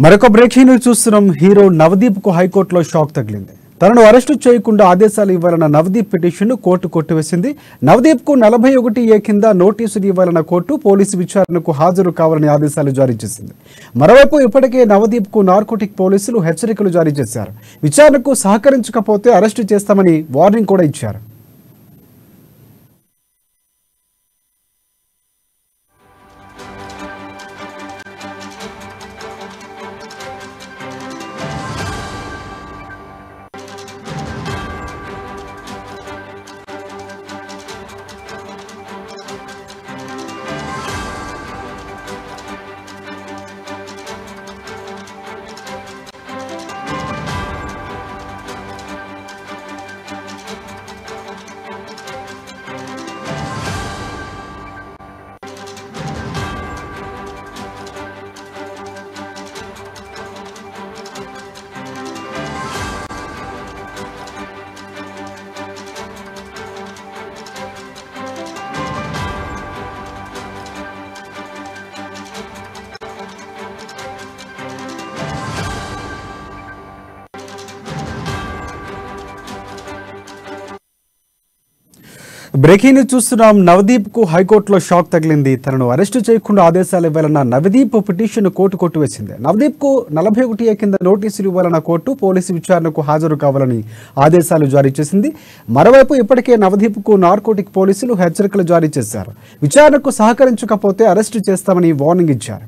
మరొక breaking news చూస్తున్నాం. Hero Navdeep కు హైకోర్టులో షాక్ తగిలింది. తనను అరెస్టు చేయకుండా ఆదేశాలు ఇవ్వాలన్న నవదీప్ పిటిషన్ను కోర్టు కొట్టివేసింది. నవదీప్ కు 41A కింద నోటీసులు ఇవ్వాలన్న కోర్టు పోలీసు విచారణకు హాజరు కావాలని ఆదేశాలు జారీ చేసింది. మరోవైపు ఇప్పటికే నవదీప్ కు నార్కోటిక్ పోలీసులు హెచ్చరికలు జారీ చేశారు. విచారణకు సహకరించకపోతే అరెస్టు చేస్తామని వార్నింగ్ కూడా ఇచ్చారు. బ్రేకింగ్ న్యూస్ చూస్తున్నాం. నవదీప్ కు హైకోర్టులో షాక్ తగిలింది. తనను అరెస్టు చేయకుండా ఆదేశాలు ఇవ్వాలన్న నవదీప్ పిటిషన్ కోర్టు కొట్టివేసింది. నవదీప్ కు 41A కింద నోటీసులు ఇవ్వాలన్న కోర్టు పోలీసు విచారణకు హాజరు కావాలని ఆదేశాలు జారీ చేసింది. మరోవైపు ఇప్పటికే నవదీప్ కు నార్కోటిక్ పోలీసులు హెచ్చరికలు జారీ చేశారు. విచారణకు సహకరించకపోతే అరెస్టు చేస్తామని వార్నింగ్ ఇచ్చారు.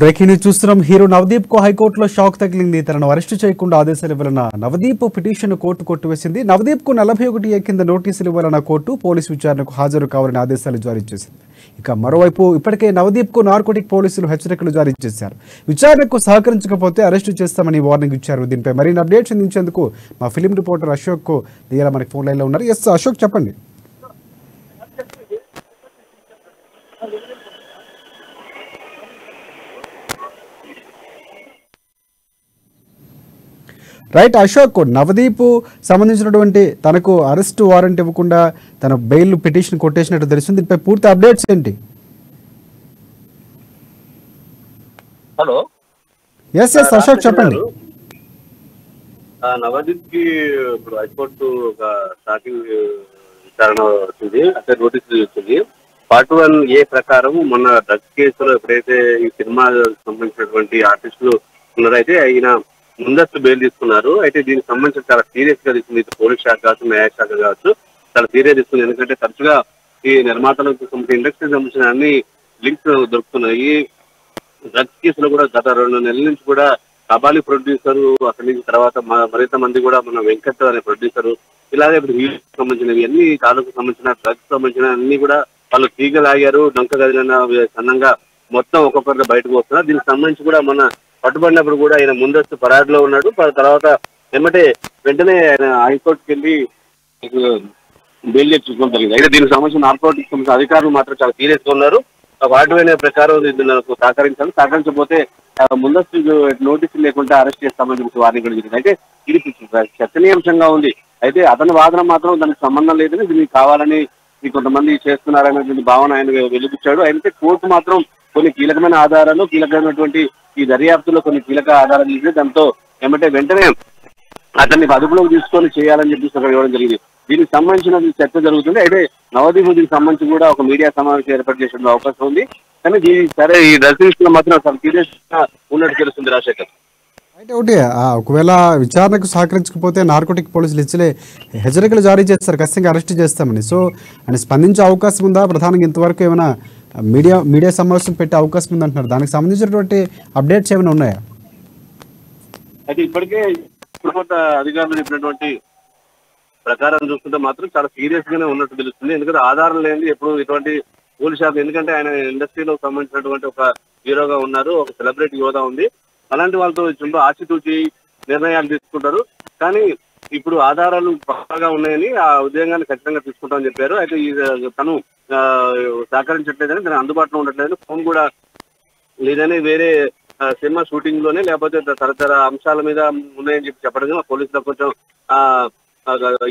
బ్రేకింగ్ న్యూస్ చూస్తున్నాం. హీరో నవదీప్ కు హైకోర్టులో షాక్ తగిలింది. తనను అరెస్టు చేయకుండా ఆదేశాలు ఇవ్వాలన్న నవదీప్ పిటిషన్ కోర్టు కొట్టివేసింది. నవదీప్ కు 41A కింద నోటీసులు ఇవ్వాలన్న కోర్టు పోలీసు విచారణకు హాజరు కావాలని ఆదేశాలు జారీ చేసింది. ఇక మరోవైపు ఇప్పటికే నవదీప్ కు నార్కోటిక్ పోలీసులు హెచ్చరికలు జారీ చేశారు. విచారణకు సహకరించకపోతే అరెస్టు చేస్తామని వార్నింగ్ ఇచ్చారు. దీనిపై మరిన్ని అప్డేట్స్ అందించేందుకు మా ఫిలిం రిపోర్టర్ అశోక్ దియాల మనకి ఫోన్ లైన్ లో ఉన్నారు. ఎస్ అశోక్, చెప్పండి. రైట్ అశోక్, నవదీప్ సంబంధించినటువంటి తనకు అరెస్ట్ వారెంట్ ఇవ్వకుండా తన బెయిల్ పిటిషన్ కొట్టేసినట్టు తెలుస్తుంది. దీనిపై పూర్తి అప్డేట్స్ ఏంటి? హలో, ఎస్ అశోక్, చెప్పండి. నవదీప్ కి ఇప్పుడు హైకోర్టు ఒక షాకింగ్ విచారణ వచ్చింది, అంటే నోటీసులు వచ్చింది. పార్ట్ 1A ప్రకారం మొన్న డ్రగ్స్ కేసులో ఎప్పుడైతే ఈ సినిమా సంబంధించినటువంటి ఆర్టిస్టులు ఉన్నారో అయితే ఆయన ముందస్తు బెయిల్ తీసుకున్నారు. అయితే దీనికి సంబంధించి చాలా సీరియస్ గా తీసుకుంది. పోలీస్ శాఖ కావచ్చు, న్యాయశాఖ కావచ్చు, చాలా సీరియస్ తీసుకుంది. ఎందుకంటే తరచుగా ఈ నిర్మాతలకు సంబంధించిన ఇండస్ట్రీకి సంబంధించిన అన్ని లింక్స్ దొరుకుతున్నాయి. డ్రగ్స్ కేసులో కూడా గత 2 నెలల నుంచి కూడా కబాలి ప్రొడ్యూసర్, అక్కడి నుంచి తర్వాత మరింత మంది కూడా మన వెంకట్ అనే ప్రొడ్యూసర్, ఇలాగే ఇప్పుడు హీరోకి సంబంధించినవి అన్ని తాలూకు సంబంధించిన డ్రగ్స్ సంబంధించిన అన్ని కూడా వాళ్ళు తీగలాగారు, డొంక గదిలిన సన్నంగా మొత్తం ఒక్కొక్కరిగా బయటకు వస్తున్నారు. దీనికి సంబంధించి కూడా మన పట్టుబడినప్పుడు కూడా ఆయన ముందస్తు పరారీలో ఉన్నాడు. తర్వాత వెంటనే ఆయన హైకోర్టుకి వెళ్ళి బెయిల్ తెచ్చుకోవడం జరిగింది. అయితే దీనికి సంబంధించిన నార్కోటిక్ సంబంధించిన అధికారులు మాత్రం చాలా సీరియస్ గా ఉన్నారు. వాటివైన ప్రకారం నాకు సహకరించకపోతే ముందస్తు నోటీసులు లేకుండా అరెస్ట్ చేస్తామని చెప్పి వార్నింగ్ కూడా జరిగింది. అయితే ఇది చర్చనీయాంశంగా ఉంది. అయితే అతని వాదన మాత్రం దానికి సంబంధం లేదని, దీనికి కావాలని కొంతమంది చేస్తున్నారనేటువంటి భావన ఆయన వెలిపించాడు. అయితే కోర్టు మాత్రం కొన్ని కీలకమైన ఆధారాలు, కీలకమైనటువంటి ఈ దర్యాప్తులో కొన్ని కీలక ఆధారాలు ఇస్తే దాంతో వెంటనే అతన్ని అదుపులోకి తీసుకొని చేయాలని చెప్పి అక్కడ ఇవ్వడం జరిగింది. దీనికి సంబంధించిన చర్చ జరుగుతుంది. అయితే నవదీప్ దీనికి సంబంధించి కూడా ఒక మీడియా సమావేశం ఏర్పాటు చేసే అవకాశం ఉంది. కానీ సరే ఈ డ్రగ్స్ లో మాత్రం చాలా సీరియస్ గా ఉన్నట్టు తెలుస్తుంది రాజశేఖర్. అయితే ఒకటి ఒకవేళ విచారణకు సహకరించకపోతే నార్కోటిక్ పోలీసులు ఇచ్చలే హెచ్చరికలు జారీ చేస్తారు, ఖచ్చితంగా అరెస్ట్ చేస్తామని. సో ఆయన స్పందించే అవకాశం ఉందా? ప్రధానంగా ఇంతవరకు ఏమైనా మీడియా సమావేశం పెట్టే అవకాశం ఉందంటున్నారు. దానికి సంబంధించినటువంటి అప్డేట్స్ ఏమైనా ఉన్నాయా? అయితే ఇప్పటికే అధికారులు చెప్పినటువంటి ప్రకారం చూస్తుంటే మాత్రం చాలా సీరియస్ గానే ఉన్నట్టు తెలుస్తుంది. ఎందుకంటే ఆధారం లేని ఎప్పుడు ఇటువంటి పోలీస్ శాఖ, ఎందుకంటే ఆయన ఇండస్ట్రీలో సంబంధించినటువంటి ఒక హీరోగా ఉన్నారు, ఒక సెలబ్రిటీ హోదా ఉంది. అలాంటి వాళ్ళతో చుంటూ ఆచితూచి నిర్ణయాలు తీసుకుంటారు. కానీ ఇప్పుడు ఆధారాలు పక్కాగా ఉన్నాయని ఆ ఉద్యోగాన్ని ఖచ్చితంగా తీసుకుంటామని చెప్పారు. అయితే తను సహకరించట్లేదని, తను అందుబాటులో ఉండట్లేదని, ఫోన్ కూడా లేదని, వేరే సినిమా షూటింగ్ లోనే లేకపోతే తదితర అంశాల మీద ఉన్నాయని చెప్పడం పోలీసులకు కొంచెం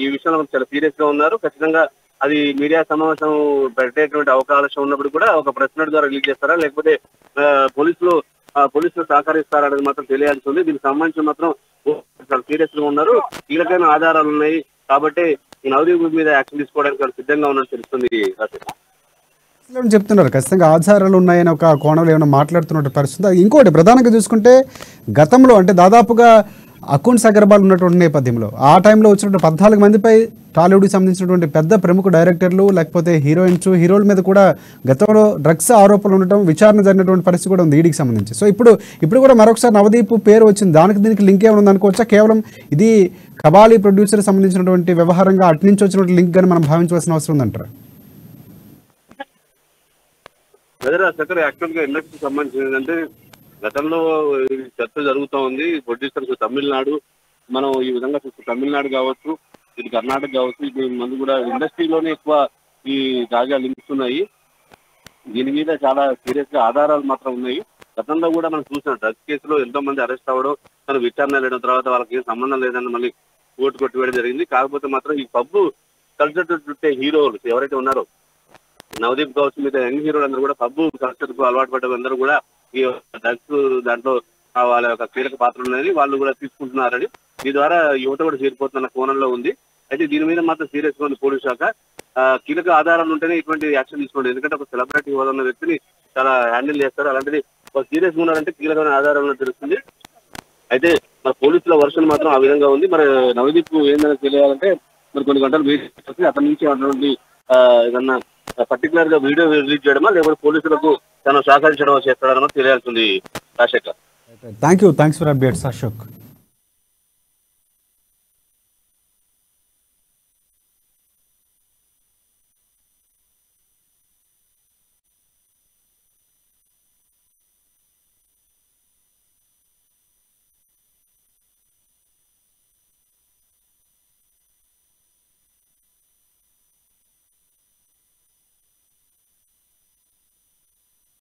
ఈ విషయంలో చాలా సీరియస్ గా ఉన్నారు. ఖచ్చితంగా అది మీడియా సమావేశం పెట్టేటువంటి అవకాశం ఉన్నప్పుడు కూడా ఒక ప్రెస్ నోట్ ద్వారా రిలీజ్ చేస్తారా, లేకపోతే పోలీసులు సహకరిస్తారా అనేది మాత్రం తెలియాల్సి ఉంది. దీనికి సంబంధించి మాత్రం చాలా సీరియస్ గా ఉన్నారు. కీలకమైన ఆధారాలు ఉన్నాయి కాబట్టి ఈ నవదీప్ మీద యాక్షన్ తీసుకోవడానికి వాళ్ళు సిద్ధంగా ఉన్నట్టు తెలుస్తుంది. చెప్తున్నారు ఖచ్చితంగా ఆధారాలు ఉన్నాయని ఒక కోణంలో ఏమైనా మాట్లాడుతున్నట్టు పరిస్థితి. ఇంకోటి ప్రధానంగా చూసుకుంటే గతంలో అంటే దాదాపుగా అకౌంట్స్ అగర్వాల్ ఉన్నటువంటి నేపథ్యంలో ఆ టైంలో వచ్చినటువంటి 14 మందిపై టాలీవుడ్కి సంబంధించినటువంటి పెద్ద ప్రముఖ డైరెక్టర్లు లేకపోతే హీరోల మీద కూడా గతంలో డ్రగ్స్ ఆరోపణలు ఉండటం, విచారణ జరిగినటువంటి పరిస్థితి కూడా ఉంది ఈడీకి సంబంధించి. సో ఇప్పుడు కూడా మరొకసారి నవదీప్ పేరు వచ్చింది. దీనికి లింక్ ఏమైనా ఉంది అనుకోవచ్చా? కేవలం ఇది కబాలి ప్రొడ్యూసర్ సంబంధించినటువంటి వ్యవహారంగా అటు నుంచి వచ్చినటువంటి లింక్ గాని మనం భావించవలసిన అవసరం ఉందంటారా? యాక్చువల్ గా ఇండస్ట్రీకి సంబంధించింది అంటే గతంలో చర్చ జరుగుతూ ఉంది. ప్రొడ్యూసర్స్ తమిళనాడు, మనం ఈ విధంగా చూస్తే తమిళనాడు కావచ్చు, ఇది కర్ణాటక కావచ్చు, ఇప్పుడు మంది కూడా ఇండస్ట్రీలోనే ఎక్కువ ఈ తాజా లింక్స్ ఉన్నాయి. దీని మీద చాలా సీరియస్ గా ఆధారాలు మాత్రం ఉన్నాయి. గతంలో కూడా మనం చూసిన డ్రగ్స్ కేసులో ఎంతో మంది అరెస్ట్ అవ్వడం, తను విచారణ వెళ్ళడం, తర్వాత వాళ్ళకి ఏం సంబంధం లేదని మళ్ళీ కోర్టు కొట్టివేయడం జరిగింది. కాకపోతే మాత్రం ఈ పబ్బు కల్చర్ చుట్టే హీరోలు ఎవరైతే ఉన్నారో నవదీప్ కావచ్చు, మీద యంగ్ హీరోలు అందరూ కూడా పబ్బు కల్చర్ కు అలవాటు పడ్డ అందరూ కూడా ఈ డ్రగ్స్ దాంట్లో వాళ్ళ యొక్క కీలక పాత్ర ఉన్నది, వాళ్ళు కూడా తీసుకుంటున్నారని, దీని ద్వారా యువత కూడా చేరిపోతున్న కోణంలో ఉంది. అయితే దీని మీద మాత్రం సీరియస్ గా ఉంది పోలీస్ శాఖ. కీలక ఆధారాలు ఉంటేనే ఇటువంటి యాక్షన్ తీసుకోండి. ఎందుకంటే ఒక సెలబ్రిటీ హోదా ఉన్న వ్యక్తిని చాలా హ్యాండిల్ చేస్తారు. అలాంటిది ఒక సీరియస్ గా ఉన్నారంటే కీలకమైన ఆధారాలు తెలుస్తుంది. అయితే మన పోలీసుల వర్షన్ మాత్రం ఆ విధంగా ఉంది. మరి నవదీప్ ఏందని తెలియాలంటే మరి కొన్ని గంటలు వెయిట్ చేసి అతని నుంచి అటువంటి ఏదన్నా పర్టికులర్ గా వీడియో రిలీజ్ చేయడమా లేకపోతే పోలీసులకు తను సహకరించడం చేస్తాడనో తెలియాల్సింది Rajasekhar. Thanks for updates Ashok.